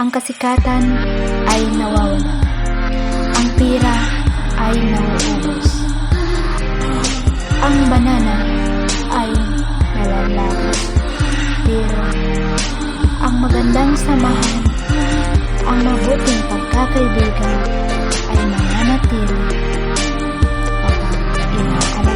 Ang kasikatan ay nawawala. Ang pira ay nauubos. Ang banana ay nalalagos. Pero ang magandang samahan, ang mabuting pagkakaibigan ay mananatili kapag inaalaga.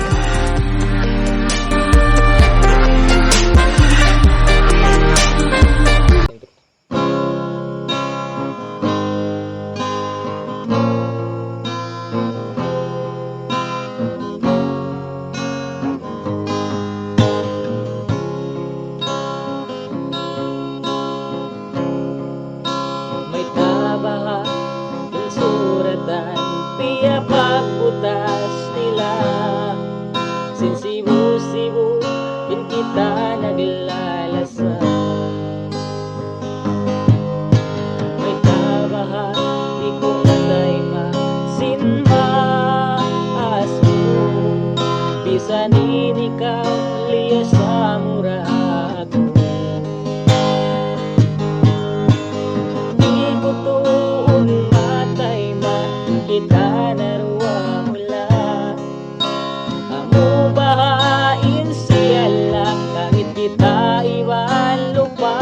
May tabaha ng suratan, piya pagbutas nila. Sinsibu-sibu, din kita naglalasa. May tabaha, di ko natay masinmaas mo. Bisanin ikaw, liya sa murag mo. Tuon matay man kita naruwa mula. Amo bahain siya lang, langit kita iwan lupa.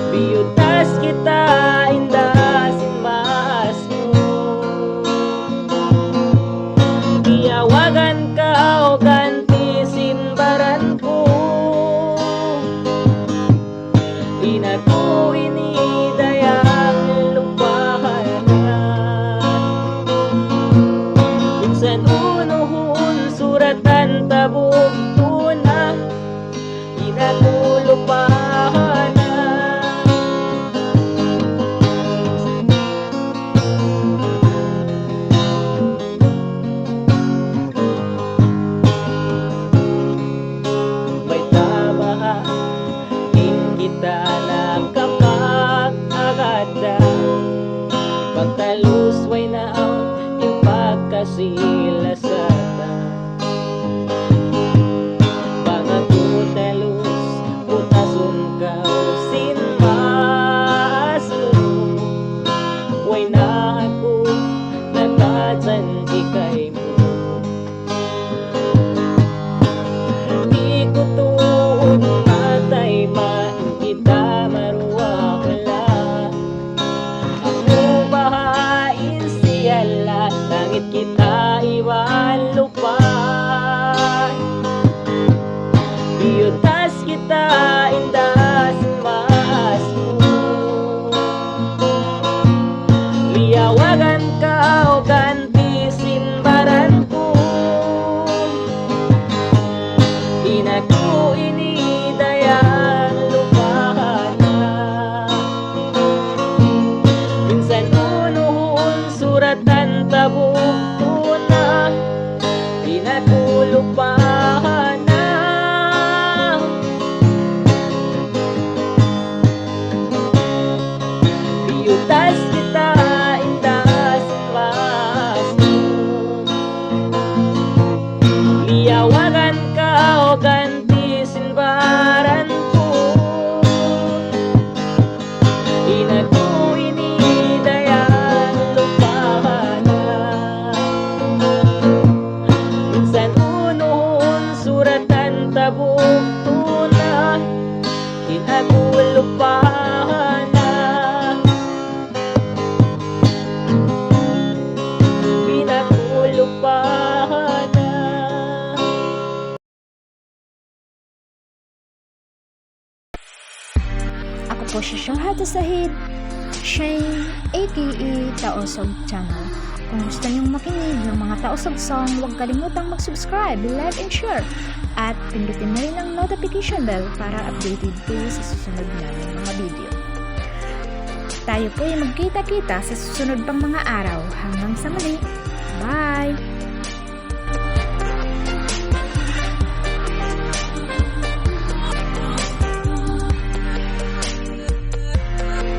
Biyutas kita indah sinmas mo. Iyawagan ka o ganti sinbaran ko. Di na ko inidayang lupahan na. Minsan unuhun suratan tabog tuna. Di na ko lupahan na. May tabaha kita nakapag-agada. Pagtalus way na yung pagkasilasata. Pangagutalos utasun kao sinmaso. Way na ako nagkatsanji kay mo. Di ko tuon matay man kita maruwa kala. Ako bahain siya la, langit kita iwan lupa. Biyutas kita indah sinmas mo. Liyawagan ka o ganti sinbaran ko. Di na ko inidayang lupahan na. Minsan unuhun suratan tabog tuna. Di na ko lupahan na. Biyutas kita indah sinmas mo. Liyawagan ka o ganti sinbaran ko. Di na ko inidayang lupahan na. Minsan unuhun suratan tabog tuna. Di na ko lupahan na. Di na ko lupahan na. Ako po si Shahada Sahid, Shane, aka Taosog Channel. Kung gusto niyong makinig ng mga Taosog song, huwag kalimutang mag-subscribe, like, and share. At pindutin na rin ang notification bell para updated kayo sa susunod namin mga video. Tayo po ay magkita-kita sa susunod pang mga araw. Hanggang sa muli. Bye!